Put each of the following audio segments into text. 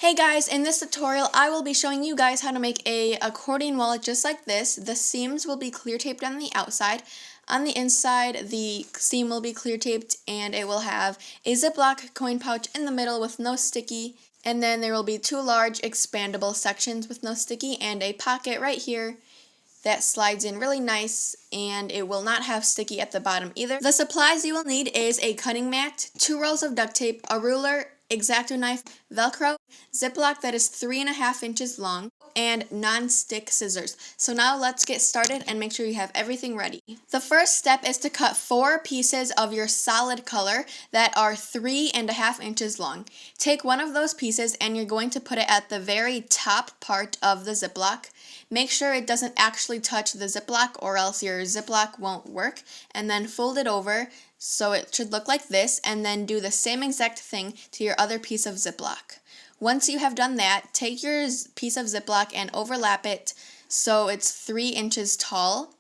Hey guys, in this tutorial I will be showing you guys how to make a accordion wallet just like this. The seams will be clear taped on the outside. On the inside the seam will be clear taped and it will have a Ziploc coin pouch in the middle with no sticky, and then there will be two large expandable sections with no sticky and a pocket right here that slides in really nice, and it will not have sticky at the bottom either. The supplies you will need is a cutting mat, 2 rolls of duct tape, a ruler, X-Acto knife, Velcro, Ziploc that is 3.5 inches long, and non-stick scissors. So now let's get started and make sure you have everything ready. The first step is to cut 4 pieces of your solid color that are 3.5 inches long. Take one of those pieces and you're going to put it at the very top part of the Ziploc. Make sure it doesn't actually touch the Ziploc or else your Ziploc won't work, and then fold it over so it should look like this, and then do the same exact thing to your other piece of Ziploc. Once you have done that, take your piece of Ziploc and overlap it so it's 3 inches tall,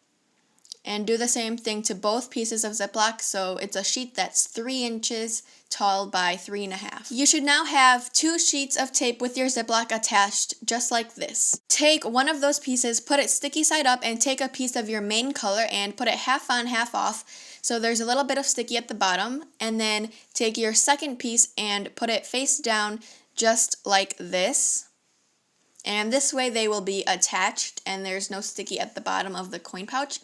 and do the same thing to both pieces of Ziploc so it's a sheet that's 3 inches tall by 3.5. You should now have 2 sheets of tape with your Ziploc attached just like this. Take one of those pieces, put it sticky side up, and take a piece of your main color and put it half on, half off so there's a little bit of sticky at the bottom, and then take your second piece and put it face down just like this. And this way they will be attached and there's no sticky at the bottom of the coin pouch.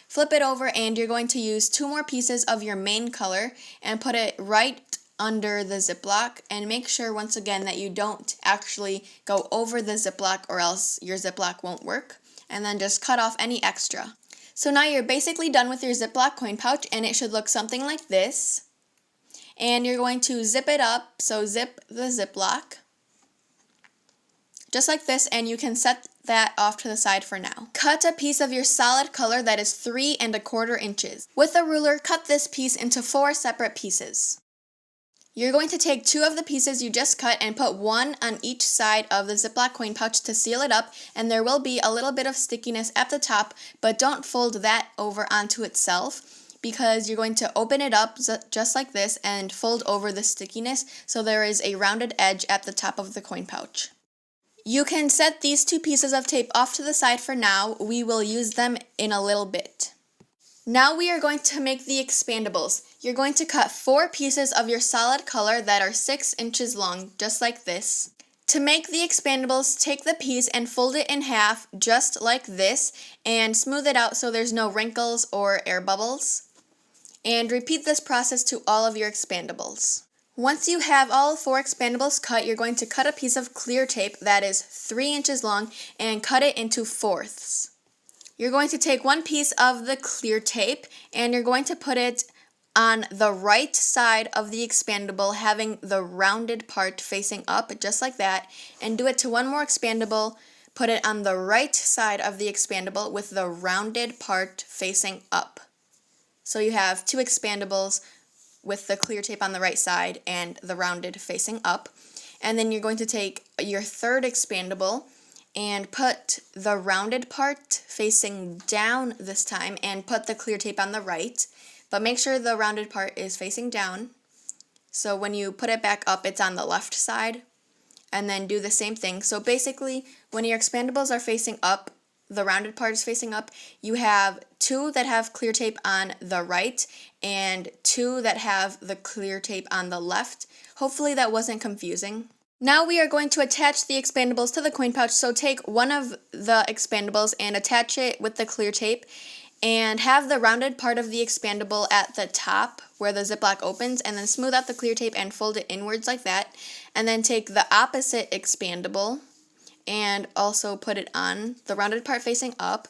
Flip it over and you're going to use 2 more pieces of your main color and put it right under the Ziploc, and make sure once again that you don't actually go over the Ziploc or else your Ziploc won't work, and then just cut off any extra. So now you're basically done with your Ziploc coin pouch and it should look something like this. And you're going to zip it up, so zip the Ziploc just like this, and you can set that off to the side for now. Cut a piece of your solid color that is 3.25 inches. With a ruler, cut this piece into 4 separate pieces. You're going to take 2 of the pieces you just cut and put one on each side of the Ziploc coin pouch to seal it up, and there will be a little bit of stickiness at the top, but don't fold that over onto itself because you're going to open it up just like this and fold over the stickiness so there is a rounded edge at the top of the coin pouch. You can set these 2 pieces of tape off to the side for now. We will use them in a little bit. Now we are going to make the expandables. You're going to cut 4 pieces of your solid color that are 6 inches long, just like this. To make the expandables, take the piece and fold it in half, just like this, and smooth it out so there's no wrinkles or air bubbles. And repeat this process to all of your expandables. Once you have all 4 expandables cut, you're going to cut a piece of clear tape that is 3 inches long and cut it into fourths. You're going to take one piece of the clear tape and you're going to put it on the right side of the expandable, having the rounded part facing up, just like that, and do it to one more expandable. Put it on the right side of the expandable with the rounded part facing up. So you have 2 expandables with the clear tape on the right side and the rounded facing up. And then you're going to take your third expandable and put the rounded part facing down this time and put the clear tape on the right. But make sure the rounded part is facing down. So when you put it back up, it's on the left side. And then do the same thing. So basically, when your expandables are facing up, the rounded part is facing up, you have 2 that have clear tape on the right and 2 that have the clear tape on the left. Hopefully that wasn't confusing. Now we are going to attach the expandables to the coin pouch, so take one of the expandables and attach it with the clear tape and have the rounded part of the expandable at the top where the Ziploc opens, and then smooth out the clear tape and fold it inwards like that, and then take the opposite expandable and also put it on the rounded part facing up.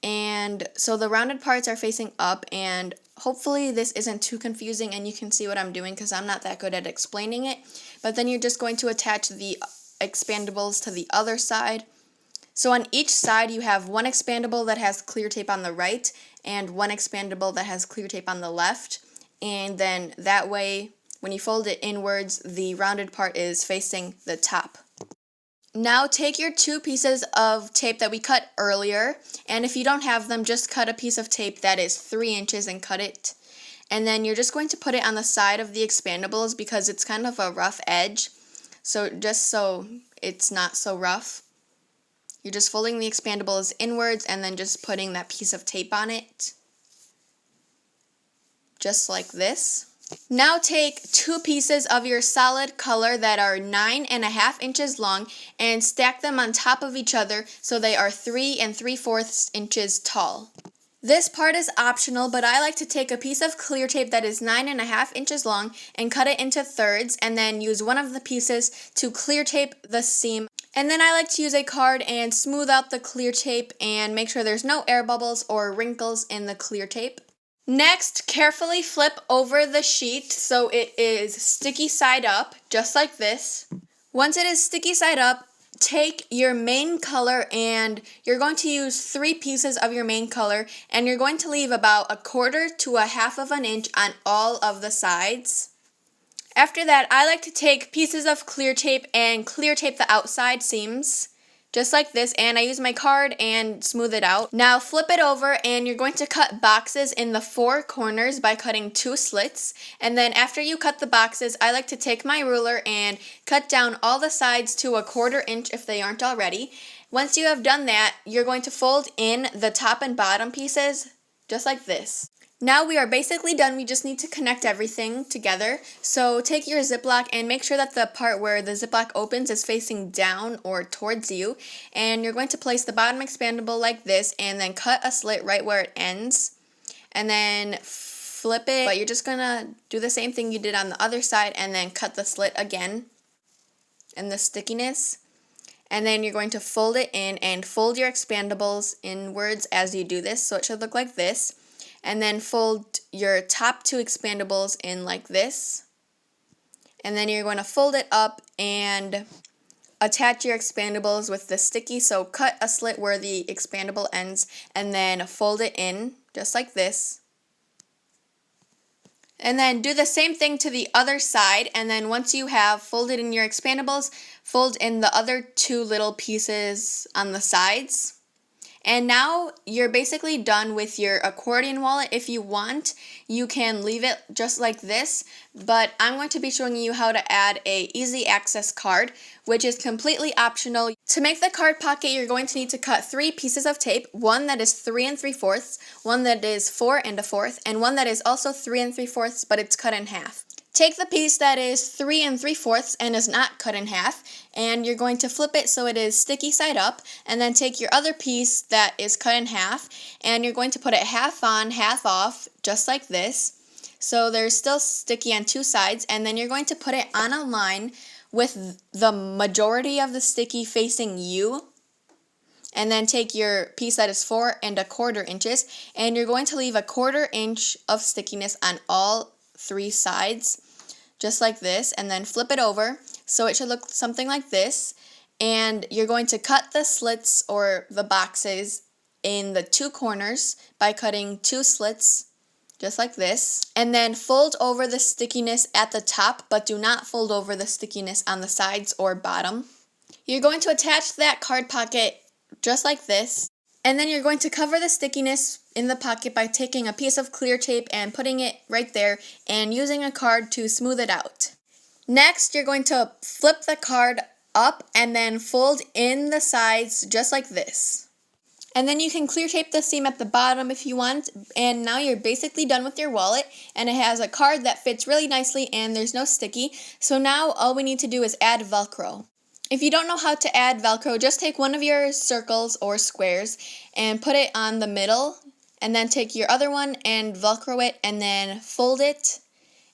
And so the rounded parts are facing up, and hopefully this isn't too confusing and you can see what I'm doing because I'm not that good at explaining it. But then you're just going to attach the expandables to the other side. So on each side you have one expandable that has clear tape on the right and one expandable that has clear tape on the left. And then that way, when you fold it inwards, the rounded part is facing the top. Now take your 2 pieces of tape that we cut earlier, and if you don't have them, just cut a piece of tape that is 3 inches and cut it. And then you're just going to put it on the side of the expandables because it's kind of a rough edge. So just so it's not so rough, you're just folding the expandables inwards and then just putting that piece of tape on it. Just like this. Now take 2 pieces of your solid color that are 9.5 inches long and stack them on top of each other so they are 3 3/4 inches tall. This part is optional, but I like to take a piece of clear tape that is 9.5 inches long and cut it into thirds and then use one of the pieces to clear tape the seam. And then I like to use a card and smooth out the clear tape and make sure there's no air bubbles or wrinkles in the clear tape. Next, carefully flip over the sheet so it is sticky side up, just like this. Once it is sticky side up, take your main color and you're going to use 3 pieces of your main color and you're going to leave about 1/4 to 1/2 of an inch on all of the sides. After that, I like to take pieces of clear tape and clear tape the outside seams, just like this, and I use my card and smooth it out. Now flip it over and you're going to cut boxes in the 4 corners by cutting 2 slits. And then after you cut the boxes, I like to take my ruler and cut down all the sides to 1/4 inch if they aren't already. Once you have done that, you're going to fold in the top and bottom pieces, just like this. Now we are basically done, we just need to connect everything together. So take your Ziploc and make sure that the part where the Ziploc opens is facing down or towards you. And you're going to place the bottom expandable like this and then cut a slit right where it ends. And then flip it, but you're just gonna do the same thing you did on the other side and then cut the slit again and the stickiness. And then you're going to fold it in and fold your expandables inwards as you do this, so it should look like this. And then fold your top 2 expandables in like this. And then you're going to fold it up and attach your expandables with the sticky. So cut a slit where the expandable ends and then fold it in just like this. And then do the same thing to the other side. And then once you have folded in your expandables, fold in the other 2 little pieces on the sides. And now you're basically done with your accordion wallet. If you want, you can leave it just like this, but I'm going to be showing you how to add a easy access card, which is completely optional. To make the card pocket, you're going to need to cut 3 pieces of tape, one that is 3 3/4, one that is 4 1/4, and one that is also 3 3/4, but it's cut in half. Take the piece that is 3 3/4 and is not cut in half, and you're going to flip it so it is sticky side up, and then take your other piece that is cut in half, and you're going to put it half on, half off, just like this. So there's still sticky on 2 sides, and then you're going to put it on a line with the majority of the sticky facing you. And then take your piece that is 4 1/4 inches, and you're going to leave 1/4 inch of stickiness on all 3 sides, just like this, and then flip it over so it should look something like this. And you're going to cut the slits or the boxes in the 2 corners by cutting 2 slits, just like this, and then fold over the stickiness at the top, but do not fold over the stickiness on the sides or bottom. You're going to attach that card pocket just like this. And then you're going to cover the stickiness in the pocket by taking a piece of clear tape and putting it right there and using a card to smooth it out. Next, you're going to flip the card up and then fold in the sides just like this. And then you can clear tape the seam at the bottom if you want, and now you're basically done with your wallet, and it has a card that fits really nicely and there's no sticky. So now all we need to do is add Velcro. If you don't know how to add Velcro, just take one of your circles or squares and put it on the middle, and then take your other one and Velcro it, and then fold it,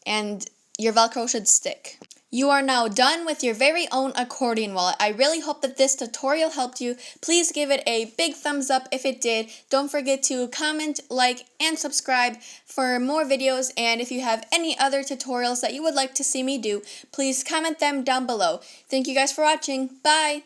and your Velcro should stick. You are now done with your very own accordion wallet. I really hope that this tutorial helped you. Please give it a big thumbs up if it did. Don't forget to comment, like, and subscribe for more videos. And if you have any other tutorials that you would like to see me do, please comment them down below. Thank you guys for watching. Bye!